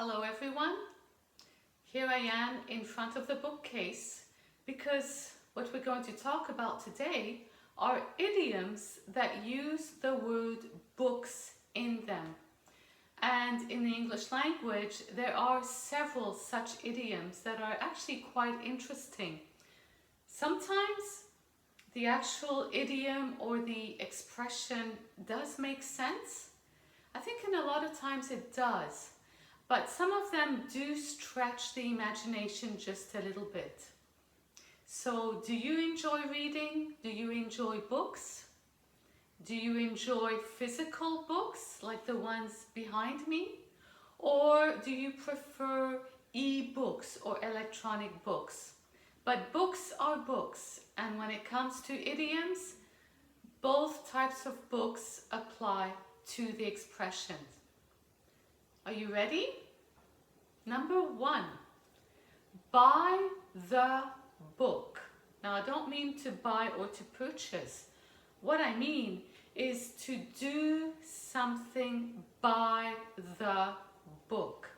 Hello everyone, here I am in front of the bookcase because what we're going to talk about today are idioms that use the word books in them. And in the English language there are several such idioms that are actually quite interesting. Sometimes the actual idiom or the expression does make sense. I think in a lot of times it does. But some of them do stretch the imagination just a little bit. So do you enjoy reading? Do you enjoy books? Do you enjoy physical books like the ones behind me? Or do you prefer e-books or electronic books? But books are books, and when it comes to idioms, both types of books apply to the expressions. Are you ready? Number one, buy the book. Now I don't mean to buy or to purchase. What I mean is to do something by the book.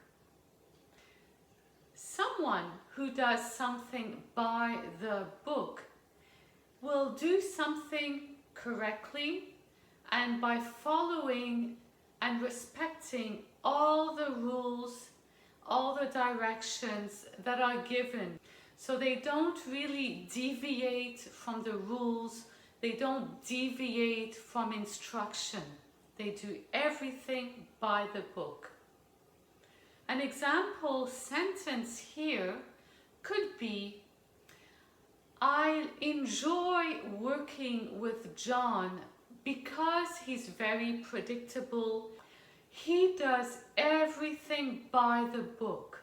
Someone who does something by the book will do something correctly and by following and respecting all the rules, all the directions that are given. So they don't really deviate from the rules, they don't deviate from instruction. They do everything by the book. An example sentence here could be, I enjoy working with John because he's very predictable. He does everything by the book.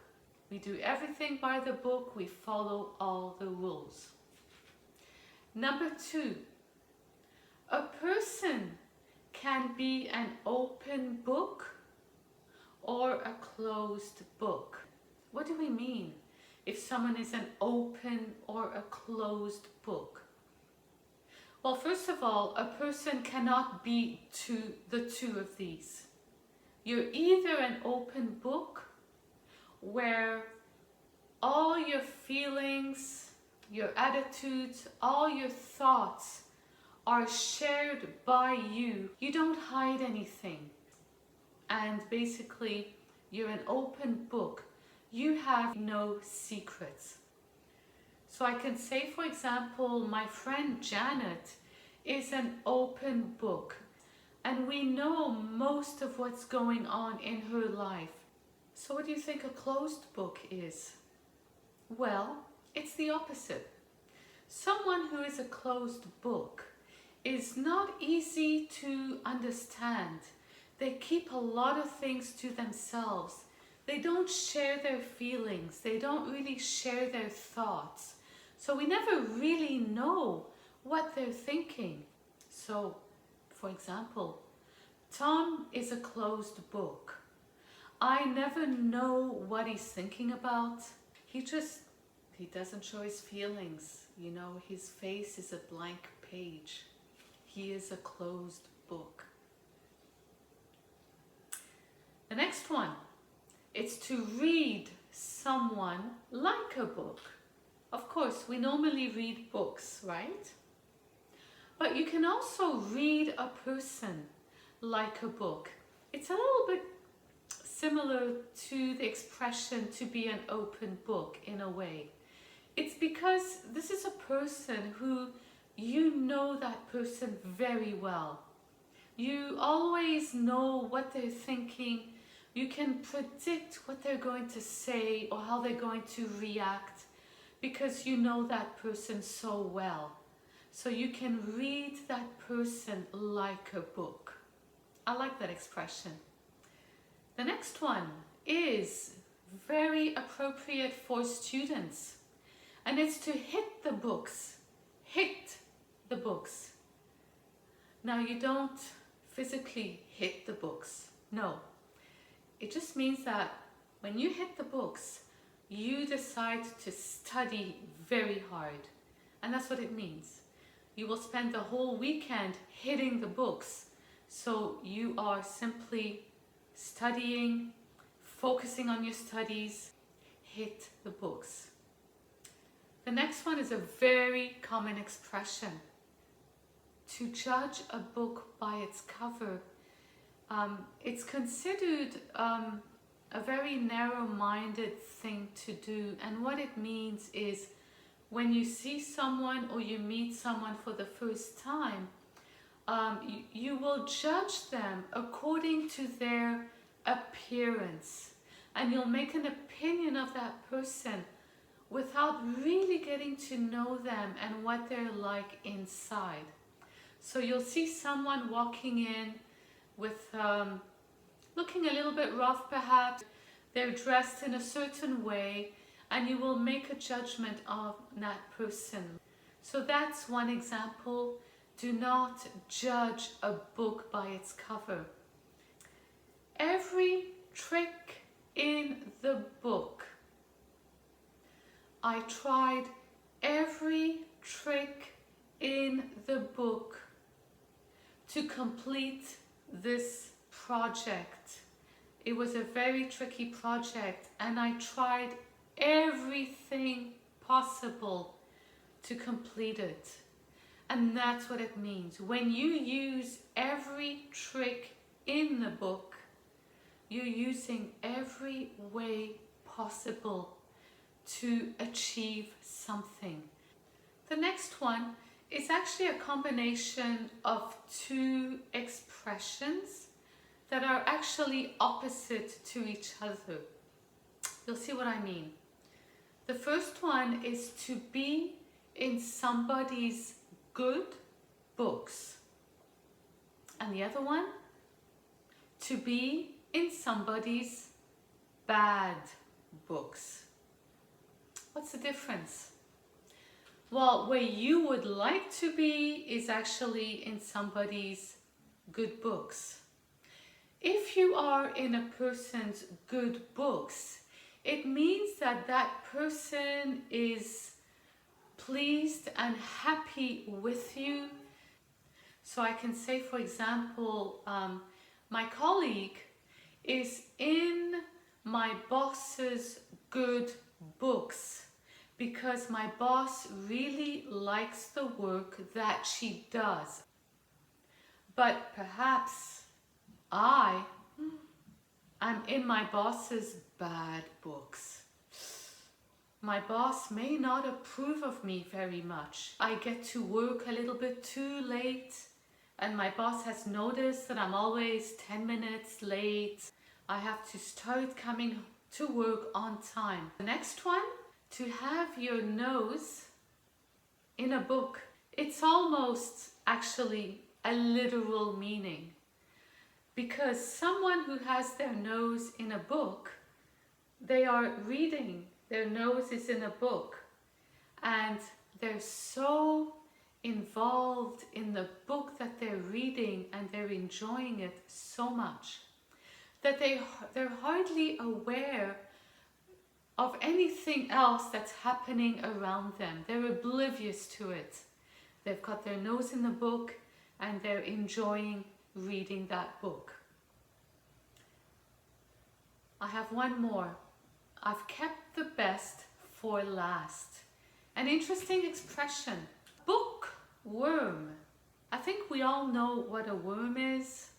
We do everything by the book. We follow all the rules. Number two, a person can be an open book or a closed book. What do we mean if someone is an open or a closed book? Well, first of all, a person cannot be the two of these. You're either an open book where all your feelings, your attitudes, all your thoughts are shared by you. You don't hide anything. And basically, you're an open book. You have no secrets. So I can say, for example, my friend Janet is an open book. And we know most of what's going on in her life. So what do you think a closed book is? Well, it's the opposite. Someone who is a closed book is not easy to understand. They keep a lot of things to themselves. They don't share their feelings. They don't really share their thoughts. So we never really know what they're thinking. So, for example, Tom is a closed book. I never know what he's thinking about. He doesn't show his feelings. You know, his face is a blank page. He is a closed book. The next one, it's to read someone like a book. Of course, we normally read books, right? But you can also read a person like a book. It's a little bit similar to the expression to be an open book in a way. It's because this is a person who you know that person very well. You always know what they're thinking. You can predict what they're going to say or how they're going to react because you know that person so well. So you can read that person like a book. I like that expression. The next one is very appropriate for students, and it's to hit the books. Hit the books. Now you don't physically hit the books. No. It just means that when you hit the books, you decide to study very hard. And that's what it means. You will spend the whole weekend hitting the books. So you are simply studying, focusing on your studies, hit the books. The next one is a very common expression. To judge a book by its cover. It's considered a very narrow-minded thing to do, and what it means is when you see someone or you meet someone for the first time, you will judge them according to their appearance, and you'll make an opinion of that person without really getting to know them and what they're like inside. So you'll see someone walking in with looking a little bit rough perhaps, they're dressed in a certain way, and you will make a judgment of that person. So that's one example. Do not judge a book by its cover. Every trick in the book. I tried every trick in the book to complete this project. It was a very tricky project, and I tried everything possible to complete it. And that's what it means. When you use every trick in the book, you're using every way possible to achieve something. The next one is actually a combination of two expressions that are actually opposite to each other. You'll see what I mean. The first one is to be in somebody's good books. And the other one, to be in somebody's bad books. What's the difference? Well, where you would like to be is actually in somebody's good books. If you are in a person's good books, it means that that person is pleased and happy with you. So I can say, for example, my colleague is in my boss's good books because my boss really likes the work that she does. But perhaps I am in my boss's bad books. My boss may not approve of me very much. I get to work a little bit too late, and my boss has noticed that I'm always 10 minutes late. I have to start coming to work on time. The next one, to have your nose in a book. It's almost actually a literal meaning, because someone who has their nose in a book, they are reading, their nose is in a book, and they're so involved in the book that they're reading, and they're enjoying it so much that they're hardly aware of anything else that's happening around them. They're oblivious to it. They've got their nose in the book and they're enjoying reading that book. I have one more. I've kept the best for last. An interesting expression. Bookworm. I think we all know what a worm is.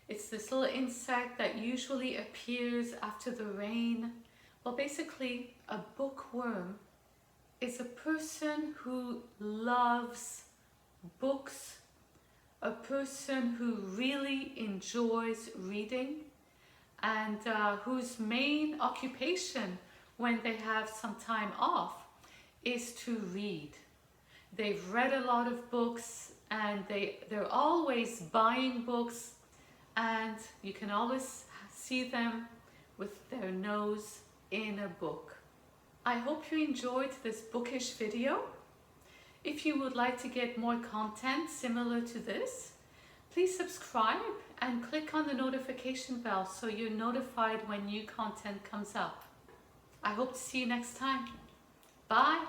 It's this little insect that usually appears after the rain. Well, basically, a bookworm is a person who loves books, a person who really enjoys reading, and whose main occupation when they have some time off is to read. They've read a lot of books, and they're always buying books, and you can always see them with their nose in a book. I hope you enjoyed this bookish video. If you would like to get more content similar to this, please subscribe and click on the notification bell so you're notified when new content comes up. I hope to see you next time. Bye!